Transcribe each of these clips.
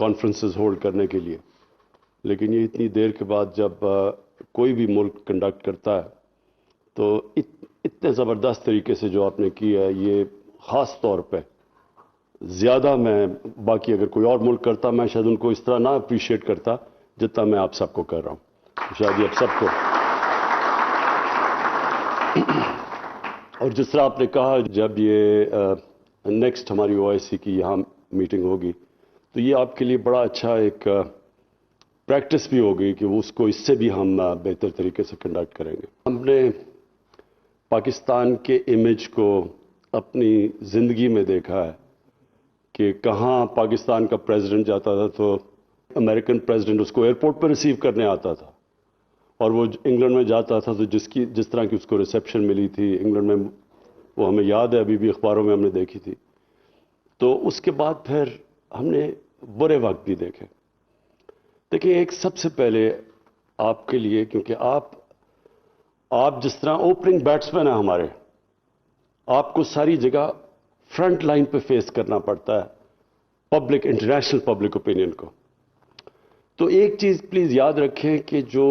Conferences hold کرنے کے لیے، لیکن یہ اتنی دیر کے بعد جب کوئی بھی ملک کنڈکٹ کرتا ہے تو اتنے زبردست طریقے سے جو آپ نے کیا ہے، یہ خاص طور پہ زیادہ میں باقی اگر کوئی اور ملک کرتا میں شاید ان کو اس طرح نہ اپریشیٹ کرتا جتنا میں آپ سب کو کر رہا ہوں، شاید یہ آپ سب کو۔ اور جس طرح آپ نے کہا جب یہ نیکسٹ ہماری OIC کی یہاں میٹنگ ہوگی تو یہ آپ کے لیے بڑا اچھا ایک پریکٹس بھی ہوگی کہ اس کو اس سے بھی ہم بہتر طریقے سے کنڈکٹ کریں گے۔ ہم نے پاکستان کے امیج کو اپنی زندگی میں دیکھا ہے کہ کہاں پاکستان کا پریزیڈنٹ جاتا تھا تو امریکن پریزیڈنٹ اس کو ایئرپورٹ پہ ریسیو کرنے آتا تھا، اور وہ انگلینڈ میں جاتا تھا تو جس طرح کی اس کو ریسیپشن ملی تھی انگلینڈ میں، وہ ہمیں یاد ہے، ابھی بھی اخباروں میں ہم نے دیکھی تھی۔ تو اس کے بعد پھر ہم نے برے وقت بھی دیکھے۔ دیکھیں، ایک سب سے پہلے آپ کے لیے، کیونکہ آپ جس طرح اوپننگ بیٹسمین ہیں ہمارے، آپ کو ساری جگہ فرنٹ لائن پہ فیس کرنا پڑتا ہے پبلک، انٹرنیشنل پبلک اوپینین کو۔ تو ایک چیز پلیز یاد رکھیں کہ جو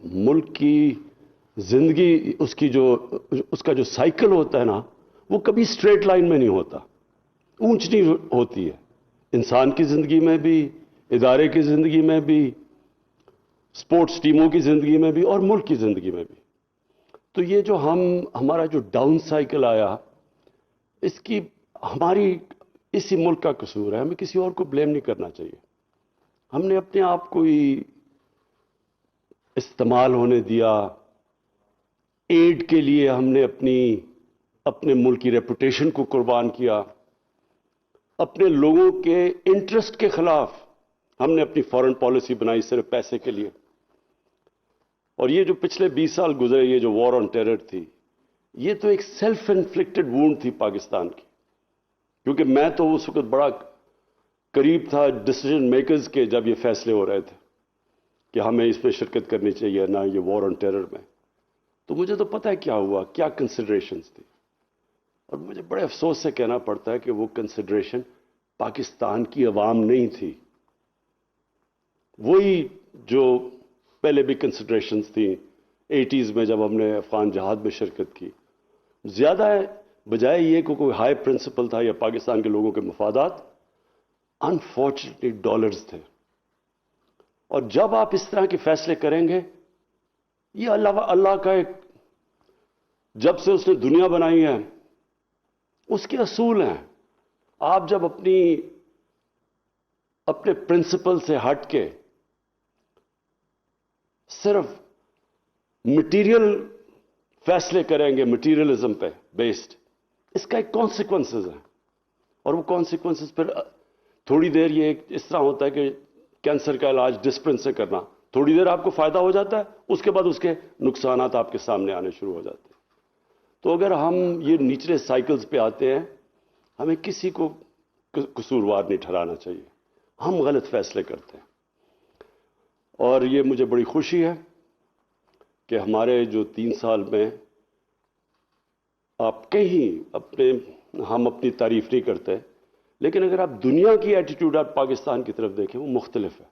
ملک کی زندگی، اس کا جو سائیکل ہوتا ہے نا، وہ کبھی اسٹریٹ لائن میں نہیں ہوتا، اونچ نہیں ہوتی ہے، انسان کی زندگی میں بھی، ادارے کی زندگی میں بھی، سپورٹس ٹیموں کی زندگی میں بھی، اور ملک کی زندگی میں بھی۔ تو یہ جو ہمارا جو ڈاؤن سائیکل آیا، اس کی ہماری اسی ملک کا قصور ہے، ہمیں کسی اور کو بلیم نہیں کرنا چاہیے۔ ہم نے اپنے آپ کو ہی استعمال ہونے دیا، ایڈ کے لیے ہم نے اپنے ملک کی ریپوٹیشن کو قربان کیا، اپنے لوگوں کے انٹرسٹ کے خلاف ہم نے اپنی فارن پالیسی بنائی صرف پیسے کے لیے۔ اور یہ جو پچھلے 20 سال گزرے، یہ جو وار آن ٹیرر تھی، یہ تو ایک سیلف انفلکٹڈ وونڈ تھی پاکستان کی، کیونکہ میں تو اس وقت بڑا قریب تھا ڈیسیژن میکرز کے جب یہ فیصلے ہو رہے تھے کہ ہمیں اس میں شرکت کرنی چاہیے نہ یہ وار آن ٹیرر میں۔ تو مجھے تو پتہ ہے کیا ہوا، کیا کنسیڈریشنز تھی، اور مجھے بڑے افسوس سے کہنا پڑتا ہے کہ وہ کنسیڈریشن پاکستان کی عوام نہیں تھی، وہی جو پہلے بھی کنسیڈریشنز تھیں 80s میں جب ہم نے افغان جہاد میں شرکت کی۔ زیادہ ہے بجائے یہ کہ کوئی ہائی پرنسپل تھا یا پاکستان کے لوگوں کے مفادات، انفارچونیٹلی ڈالرز تھے۔ اور جب آپ اس طرح کے فیصلے کریں گے، یہ اللہ کا ایک، جب سے اس نے دنیا بنائی ہے اس کے اصول ہیں۔ آپ جب اپنے پرنسپل سے ہٹ کے صرف مٹیریل فیصلے کریں گے، مٹیریلزم پہ بیسڈ، اس کا ایک کانسیکوینسز ہے، اور وہ کانسیکوینسز پھر تھوڑی دیر یہ اس طرح ہوتا ہے کہ کینسر کا علاج ڈسپلن سے کرنا، تھوڑی دیر آپ کو فائدہ ہو جاتا ہے، اس کے بعد اس کے نقصانات آپ کے سامنے آنے شروع ہو جاتے ہیں۔ تو اگر ہم یہ نچلے سائیکلز پہ آتے ہیں، ہمیں کسی کو قصوروار نہیں ٹھہرانا چاہیے، ہم غلط فیصلے کرتے ہیں۔ اور یہ مجھے بڑی خوشی ہے کہ ہمارے جو 3 سال میں آپ کہیں ہم اپنی تعریف نہیں کرتے، لیکن اگر آپ دنیا کی ایٹیٹیوڈ آپ پاکستان کی طرف دیکھیں، وہ مختلف ہے۔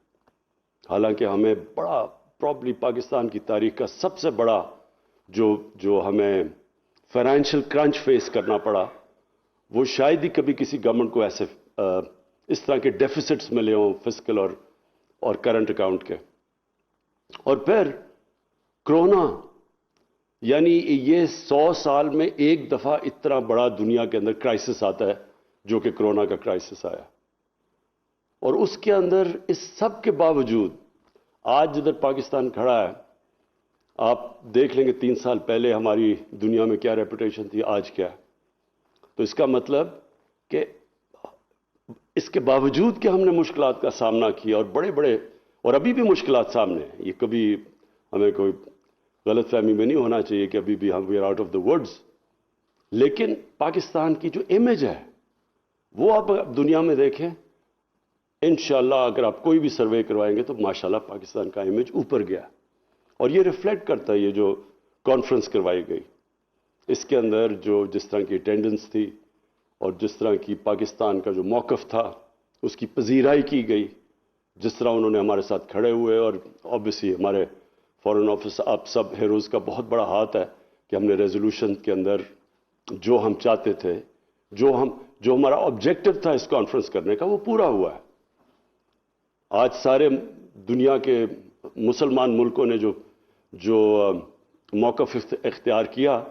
حالانکہ ہمیں بڑا پرابلی پاکستان کی تاریخ کا سب سے بڑا جو ہمیں فائنینشیل کرنچ فیس کرنا پڑا، وہ شاید ہی کبھی کسی گورنمنٹ کو ایسے اس طرح کے ڈیفیسٹس ملے ہوں فسکل اور کرنٹ اکاؤنٹ کے۔ اور پھر کرونا، یعنی یہ 100 سال میں ایک دفعہ اتنا بڑا دنیا کے اندر کرائسس آتا ہے جو کہ کرونا کا کرائسس آیا، اور اس کے اندر اس سب کے باوجود آج جدھر پاکستان کھڑا ہے، آپ دیکھ لیں گے 3 سال پہلے ہماری دنیا میں کیا ریپوٹیشن تھی، آج کیا ہے۔ تو اس کا مطلب کہ اس کے باوجود کہ ہم نے مشکلات کا سامنا کیا، اور بڑے اور ابھی بھی مشکلات سامنے ہیں، یہ کبھی ہمیں کوئی غلط فہمی میں نہیں ہونا چاہیے کہ ابھی بھی ہم we are out of the woods, لیکن پاکستان کی جو امیج ہے وہ آپ دنیا میں دیکھیں، انشاءاللہ اگر آپ کوئی بھی سروے کروائیں گے تو ماشاءاللہ پاکستان کا امیج اوپر گیا، اور یہ ریفلیکٹ کرتا ہے یہ جو کانفرنس کروائی گئی، اس کے اندر جس طرح کی اٹینڈنس تھی اور جس طرح کی پاکستان کا جو موقف تھا، اس کی پذیرائی کی گئی، جس طرح انہوں نے ہمارے ساتھ کھڑے ہوئے، اور آبویسلی ہمارے فارن آفس آپ سب ہیروز کا بہت بڑا ہاتھ ہے کہ ہم نے ریزولوشن کے اندر جو ہم چاہتے تھے، جو ہمارا آبجیکٹو تھا اس کانفرنس کرنے کا، وہ پورا ہوا ہے۔ آج سارے دنیا کے مسلمان ملکوں نے جو موقف اختیار کیا،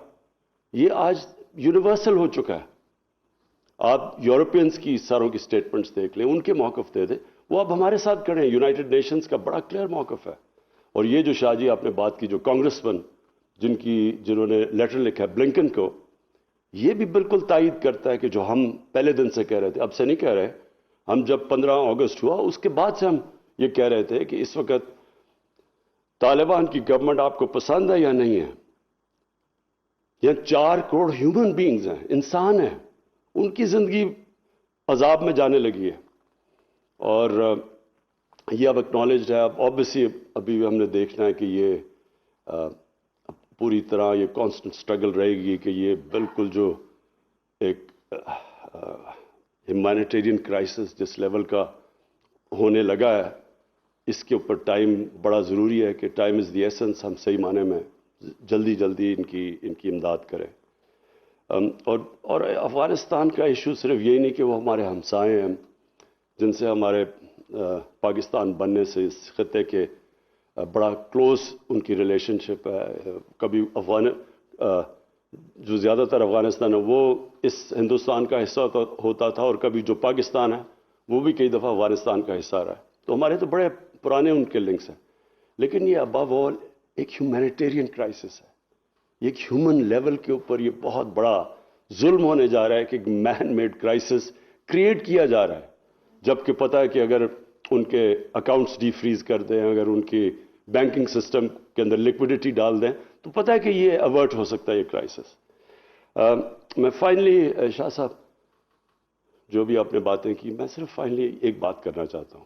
یہ آج یونیورسل ہو چکا ہے۔ آپ یورپینز کی ساروں کی سٹیٹمنٹس دیکھ لیں، ان کے موقف دے دیں، وہ اب ہمارے ساتھ کھڑے ہیں۔ یونائٹڈ نیشنز کا بڑا کلیئر موقف ہے۔ اور یہ جو شاہ جی آپ نے بات کی، جو کانگریس مین جنہوں نے لیٹر لکھا ہے بلنکن کو، یہ بھی بالکل تائید کرتا ہے کہ جو ہم پہلے دن سے کہہ رہے تھے، اب سے نہیں کہہ رہے، ہم جب 15 اگست ہوا اس کے بعد سے ہم یہ کہہ رہے تھے کہ اس وقت طالبان کی گورنمنٹ آپ کو پسند ہے یا نہیں ہے؟ یہ 4 کروڑ ہیومن بینگز ہیں، انسان ہیں، ان کی زندگی عذاب میں جانے لگی ہے، اور یہ اب اکنالجڈ ہے۔ اب آبویسلی ابھی ہم نے دیکھنا ہے کہ یہ پوری طرح یہ کانسٹنٹ اسٹرگل رہے گی کہ یہ بالکل جو ایک ہیومینیٹیرین کرائسس جس لیول کا ہونے لگا ہے، اس کے اوپر ٹائم بڑا ضروری ہے کہ ٹائم از دی ایسنس، ہم صحیح معنی میں جلدی ان کی امداد کریں۔ اور افغانستان کا ایشو صرف یہی نہیں کہ وہ ہمارے ہمسائے ہیں جن سے ہمارے پاکستان بننے سے اس خطے کے بڑا کلوز ان کی ریلیشن شپ ہے۔ کبھی جو زیادہ تر افغانستان ہے وہ اس ہندوستان کا حصہ ہوتا تھا، اور کبھی جو پاکستان ہے وہ بھی کئی دفعہ افغانستان کا حصہ رہا ہے۔ تو ہمارے تو بڑے پرانے ان کے لنکس ہیں، لیکن یہ ابو آل ایک ہیومینیٹیرین کرائسس ہے۔ ایک ہیومن لیول کے اوپر یہ بہت بڑا ظلم ہونے جا رہا ہے کہ مین میڈ کرائسس کریٹ کیا جا رہا ہے، جبکہ پتہ ہے کہ اگر ان کے اکاؤنٹس ڈی فریز کر دیں، اگر ان کی بینکنگ سسٹم کے اندر لیکوڈیٹی ڈال دیں، تو پتہ ہے کہ یہ اوارٹ ہو سکتا ہے یہ کرائسس۔ میں فائنلی شاہ صاحب جو بھی آپ نے باتیں کی، میں صرف فائنلی ایک بات کرنا چاہتا ہوں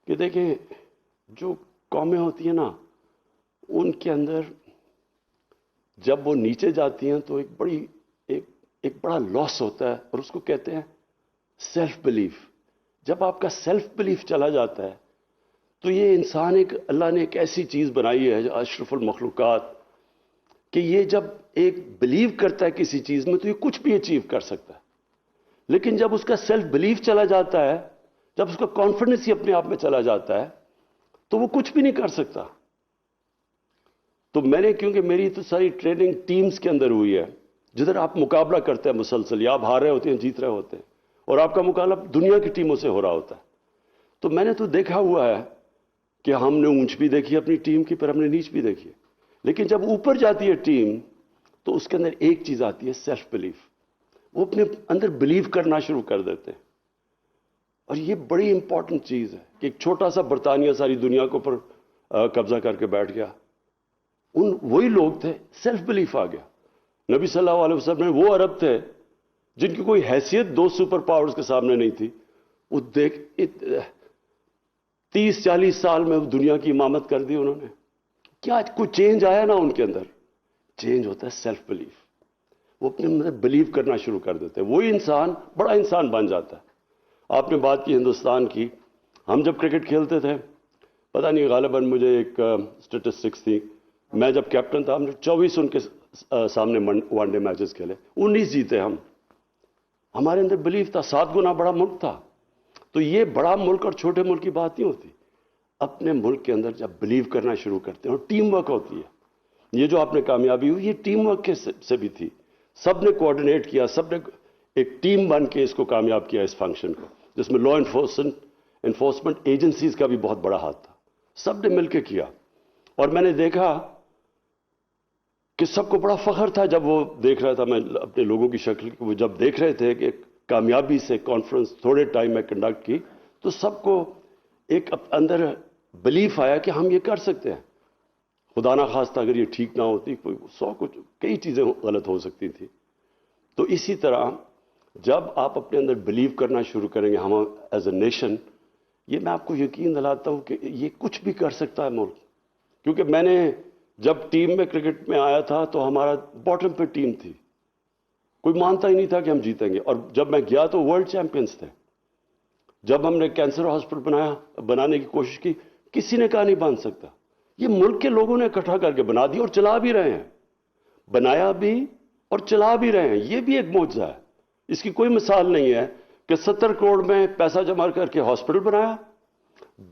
کہ دیکھیں جو قومیں ہوتی ہیں نا، ان کے اندر جب وہ نیچے جاتی ہیں تو ایک بڑا لاس ہوتا ہے، اور اس کو کہتے ہیں سیلف بلیف۔ جب آپ کا سیلف بلیف چلا جاتا ہے تو یہ انسان اللہ نے ایک ایسی چیز بنائی ہے جو اشرف المخلوقات، کہ یہ جب ایک بلیو کرتا ہے کسی چیز میں تو یہ کچھ بھی اچیو کر سکتا ہے، لیکن جب اس کا سیلف بلیف چلا جاتا ہے، جب اس کا کانفیڈنس ہی اپنے آپ میں چلا جاتا ہے، تو وہ کچھ بھی نہیں کر سکتا۔ تو میں نے، کیونکہ میری تو ساری ٹریننگ ٹیمز کے اندر ہوئی ہے، جدھر آپ مقابلہ کرتے ہیں مسلسل، یا آپ ہار رہے ہوتے ہیں جیت رہے ہوتے ہیں، اور آپ کا مقابلہ دنیا کی ٹیموں سے ہو رہا ہوتا ہے، تو میں نے تو دیکھا ہوا ہے کہ ہم نے اونچ بھی دیکھی اپنی ٹیم کی، پر ہم نے نیچ بھی دیکھی ہے، لیکن جب اوپر جاتی ہے ٹیم تو اس کے اندر ایک چیز آتی ہے، سیلف بلیف۔ وہ اپنے اندر بلیو کرنا شروع کر دیتے ہیں، اور یہ بڑی امپورٹنٹ چیز ہے کہ ایک چھوٹا سا برطانیہ ساری دنیا کے اوپر قبضہ کر کے بیٹھ گیا، وہی لوگ تھے، سیلف بلیف آ گیا۔ نبی صلی اللہ علیہ وسلم میں وہ عرب تھے جن کی کوئی حیثیت 2 سپر پاورز کے سامنے نہیں تھی، وہ 30-40 سال میں دنیا کی امامت کر دی انہوں نے۔ کیا کوئی چینج آیا نا ان کے اندر؟ چینج ہوتا ہے سیلف بلیف۔ وہ اپنے اندر بلیو کرنا شروع کر دیتے ہیں، وہی انسان بڑا انسان بن جاتا ہے۔ آپ نے بات کی ہندوستان کی، ہم جب کرکٹ کھیلتے تھے، پتہ نہیں غالباً مجھے ایک اسٹیٹسٹکس تھی، میں جب کیپٹن تھا، ہم نے 24 ان کے سامنے ون ڈے میچز کھیلے، 19 جیتے ہم۔ ہمارے اندر بلیف تھا، 7 گنا بڑا ملک تھا۔ تو یہ بڑا ملک اور چھوٹے ملک کی بات نہیں ہوتی، اپنے ملک کے اندر جب بلیو کرنا شروع کرتے ہیں، اور ٹیم ورک ہوتی ہے، یہ جو آپ نے کامیابی ہوئی یہ ٹیم ورک سے بھی تھی، سب نے کوآرڈینیٹ کیا، سب نے ایک ٹیم بن کے اس کو کامیاب کیا، اس فنکشن کو، جس میں لا انفورسمنٹ ایجنسیز کا بھی بہت بڑا ہاتھ تھا، سب نے مل کے کیا۔ اور میں نے دیکھا کہ سب کو بڑا فخر تھا جب وہ دیکھ رہا تھا، میں اپنے لوگوں کی شکل وہ جب دیکھ رہے تھے کہ کامیابی سے کانفرنس تھوڑے ٹائم میں کنڈکٹ کی، تو سب کو ایک اندر بلیف آیا کہ ہم یہ کر سکتے ہیں۔ خدا نہ خواستہ اگر یہ ٹھیک نہ ہوتی، کئی چیزیں غلط ہو سکتی تھی۔ تو اسی طرح جب آپ اپنے اندر بلیو کرنا شروع کریں گے، ہم ایز اے نیشن، یہ میں آپ کو یقین دلاتا ہوں کہ یہ کچھ بھی کر سکتا ہے ملک۔ کیونکہ میں نے جب ٹیم میں کرکٹ میں آیا تھا تو ہمارا باٹم پہ ٹیم تھی، کوئی مانتا ہی نہیں تھا کہ ہم جیتیں گے، اور جب میں گیا تو ورلڈ چیمپئنز تھے۔ جب ہم نے کینسر ہاسپٹل بنانے کی کوشش کی، کسی نے کہا نہیں باندھ سکتا. یہ ملک کے لوگوں نے اکٹھا کر کے بنا دیا اور چلا بھی رہے ہیں. بنایا بھی اور چلا بھی رہے ہیں. یہ بھی ایک معجزہ ہے. اس کی کوئی مثال نہیں ہے کہ 70 کروڑ میں پیسہ جمع کر کے ہاسپٹل بنایا،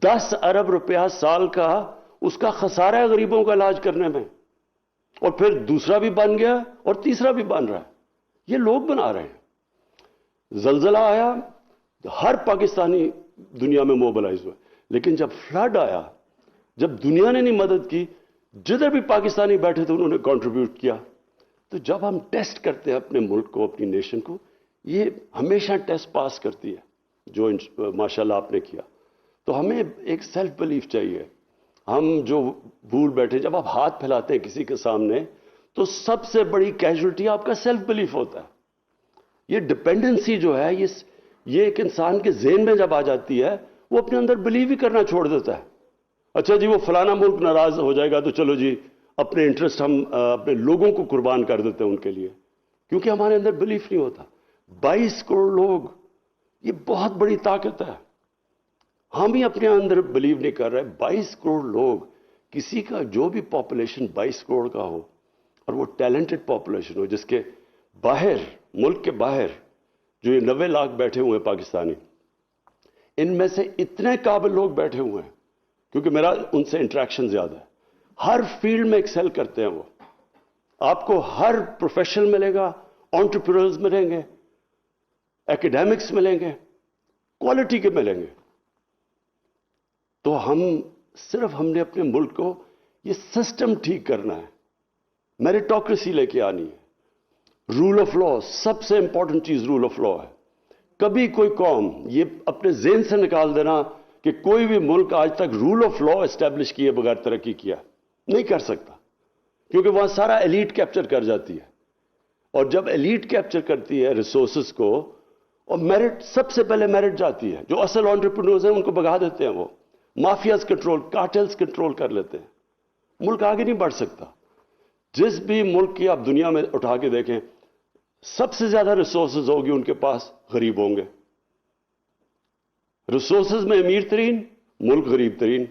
10 ارب روپیہ سال کا اس کا خسارہ ہے غریبوں کا علاج کرنے میں، اور پھر دوسرا بھی بن گیا اور تیسرا بھی بن رہا ہے. یہ لوگ بنا رہے ہیں. زلزلہ آیا، ہر پاکستانی دنیا میں موبلائز ہوئے. لیکن جب فلڈ آیا، جب دنیا نے نہیں مدد کی، جدھر بھی پاکستانی بیٹھے تھے انہوں نے کنٹریبیوٹ کیا. تو جب ہم ٹیسٹ کرتے ہیں اپنے ملک کو، اپنی نیشن کو، یہ ہمیشہ ٹیسٹ پاس کرتی ہے، جو ماشاءاللہ آپ نے کیا. تو ہمیں ایک سیلف بلیف چاہیے. ہم جو بھول بیٹھے، جب آپ ہاتھ پھیلاتے ہیں کسی کے سامنے تو سب سے بڑی کیجولٹی آپ کا سیلف بلیف ہوتا ہے. یہ ڈپینڈنسی جو ہے، یہ ایک انسان کے ذہن میں جب آ جاتی ہے، وہ اپنے اندر بلیو ہی کرنا چھوڑ دیتا ہے. اچھا جی، وہ فلانا ملک ناراض ہو جائے گا تو چلو جی اپنے انٹرسٹ ہم اپنے لوگوں کو قربان کر دیتے ہیں ان کے لیے، کیونکہ ہمارے اندر بلیف نہیں ہوتا. 22 کروڑ لوگ، یہ بہت بڑی طاقت ہے. ہم ہی اپنے اندر بلیو نہیں کر رہے. 22 کروڑ لوگ، کسی کا جو بھی پاپولیشن 22 کروڑ کا ہو اور وہ ٹیلنٹڈ پاپولیشن ہو، جس کے باہر، ملک کے باہر جو یہ 90 لاکھ بیٹھے ہوئے ہیں پاکستانی، ان میں سے اتنے قابل لوگ بیٹھے ہوئے ہیں، کیونکہ میرا ان سے انٹریکشن زیادہ ہے، ہر فیلڈ میں ایکسل کرتے ہیں وہ. آپ کو ہر پروفیشن ملے گا، انٹرپرینورز ملیں گے، ایکیڈیمکس ملیں گے، کوالٹی کے ملیں گے. تو ہم نے اپنے ملک کو یہ سسٹم ٹھیک کرنا ہے، میریٹوکریسی لے کے آنی ہے، رول آف لا. سب سے امپورٹنٹ چیز رول آف لا ہے. کبھی کوئی قوم، یہ اپنے ذہن سے نکال دینا کہ کوئی بھی ملک آج تک رول آف لا اسٹیبلش کیے بغیر ترقی کیا نہیں کر سکتا، کیونکہ وہاں سارا ایلیٹ کیپچر کر جاتی ہے. اور جب ایلیٹ کیپچر کرتی ہے ریسورسز کو، اور میرٹ، سب سے پہلے میرٹ جاتی ہے. جو اصل انٹرپرینورز ہیں ان کو بگا دیتے ہیں، وہ مافیاز کنٹرول، کارٹلز کنٹرول کر لیتے ہیں. ملک آگے نہیں بڑھ سکتا. جس بھی ملک کی آپ دنیا میں اٹھا کے دیکھیں، سب سے زیادہ ریسورسز ہوگی ان کے پاس، غریب ہوں گے. ریسورسز میں امیر ترین ملک، غریب ترین.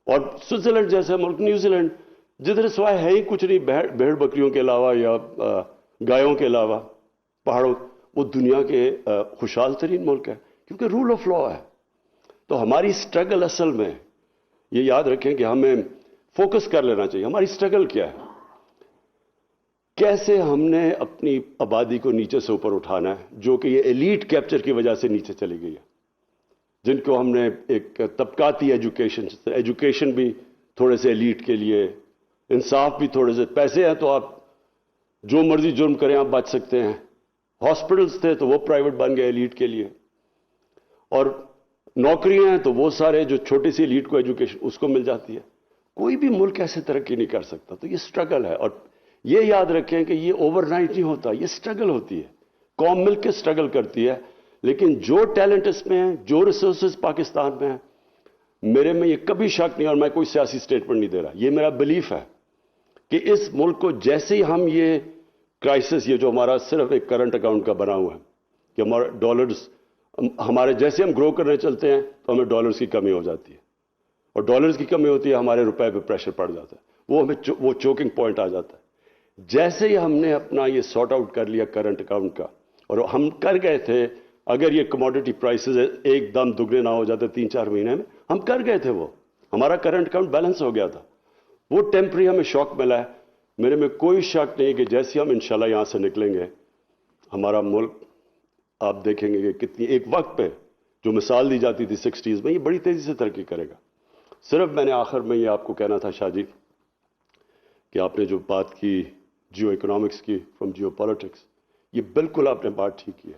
اور سوئٹزرلینڈ جیسے ملک، نیوزی لینڈ، جدھر سوائے ہے ہی کچھ نہیں بھیڑ بکریوں کے علاوہ یا گایوں کے علاوہ، پہاڑوں، وہ دنیا کے خوشحال ترین ملک ہے، کیونکہ رول آف لا ہے. تو ہماری سٹرگل اصل میں، یہ یاد رکھیں کہ ہمیں فوکس کر لینا چاہیے. ہماری سٹرگل کیا ہے؟ کیسے ہم نے اپنی آبادی کو نیچے سے اوپر اٹھانا ہے، جو کہ یہ ایلیٹ کیپچر کی وجہ سے نیچے چلی گئی ہے، جن کو ہم نے ایک طبقاتی ایجوکیشن بھی تھوڑے سے ایلیٹ کے لیے، انصاف بھی تھوڑے سے، پیسے ہیں تو آپ جو مرضی جرم کریں آپ بچ سکتے ہیں. ہاسپٹلز تھے تو وہ پرائیویٹ بن گئے ایلیٹ کے لیے، اور نوکریاں ہیں تو وہ سارے جو چھوٹی سی ایلیٹ کو ایجوکیشن اس کو مل جاتی ہے. کوئی بھی ملک ایسے ترقی نہیں کر سکتا. تو یہ سٹرگل ہے، اور یہ یاد رکھیں کہ یہ اوور نائٹ نہیں ہوتا، یہ سٹرگل ہوتی ہے. قوم مل کے سٹرگل کرتی ہے. لیکن جو ٹیلنٹ اس میں ہیں، جو ریسورسز پاکستان میں ہیں، میرے میں یہ کبھی شک نہیں، اور میں کوئی سیاسی سٹیٹمنٹ نہیں دے رہا، یہ میرا بلیف ہے کہ اس ملک کو جیسے ہی ہم یہ کرائسس، یہ جو ہمارا صرف ایک کرنٹ اکاؤنٹ کا بنا ہوا ہے کہ ہمارا ڈالرز، ہمارے جیسے ہم گرو کرنے چلتے ہیں تو ہمیں ڈالرز کی کمی ہو جاتی ہے، اور ڈالرز کی کمی ہوتی ہے ہمارے روپے پہ پریشر پڑ جاتا ہے، وہ چوکنگ پوائنٹ آ جاتا ہے. جیسے ہی ہم نے اپنا یہ سارٹ آؤٹ کر لیا کرنٹ اکاؤنٹ کا، اور ہم کر گئے تھے، اگر یہ کموڈٹی پرائسز ایک دم دگنے نہ ہو جاتے 3-4 مہینے میں، ہم کر گئے تھے، وہ ہمارا کرنٹ اکاؤنٹ بیلنس ہو گیا تھا. وہ ٹیمپری ہمیں شوق ملا ہے. میرے میں کوئی شک نہیں کہ جیسے ہم انشاءاللہ یہاں سے نکلیں گے، ہمارا ملک، آپ دیکھیں گے کہ کتنی ایک وقت پہ جو مثال دی جاتی تھی 60s میں، یہ بڑی تیزی سے ترقی کرے گا. صرف میں نے آخر میں یہ آپ کو کہنا تھا شاہ جی، کہ آپ نے جو بات کی جیو اکنامکس کی، فرام جیو پالیٹکس، یہ بالکل آپ نے بات ٹھیک کی ہے.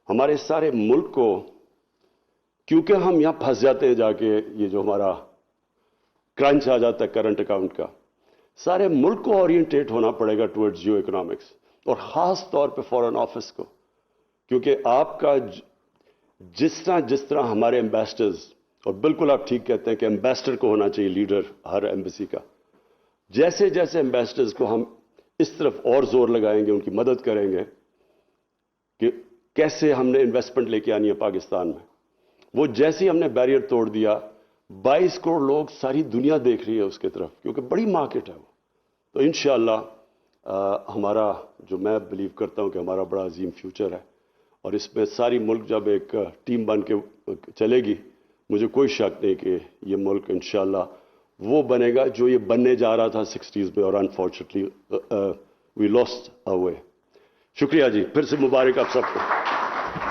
ہمارے سارے ملک کو، کیونکہ ہم یہاں پھنس جاتے ہیں جا کے، یہ جو ہمارا کرنچ آ جاتا ہے کرنٹ اکاؤنٹ کا، سارے ملک کو اورینٹیٹ ہونا پڑے گا ٹورڈز جیو اکنامکس، اور خاص طور پہ فارن آفس کو. کیونکہ آپ کا جس طرح ہمارے ایمبیسڈرز، اور بالکل آپ ٹھیک کہتے ہیں کہ ایمبیسڈر کو ہونا چاہیے لیڈر ہر ایمبیسی کا، جیسے جیسے ایمبیسڈرز کو ہم اس طرف اور زور لگائیں گے، ان کی مدد کریں گے کہ کیسے ہم نے انویسٹمنٹ لے کے آنی ہے پاکستان میں. وہ جیسے ہی ہم نے بیریئر توڑ دیا 22 کروڑ لوگ ساری دنیا دیکھ رہی ہے اس کی طرف کیونکہ بڑی مارکیٹ ہے وہ. تو انشاءاللہ ہمارا جو میں بلیو کرتا ہوں کہ ہمارا بڑا عظیم فیوچر ہے اور اس میں ساری ملک جب ایک ٹیم بن کے چلے گی مجھے کوئی شک نہیں کہ یہ ملک انشاءاللہ وہ بنے گا جو یہ بننے جا رہا تھا 60s میں اور انفارچونیٹلی وی لاسٹ اوے. شکریہ جی، پھر سے مبارک آپ سب کو.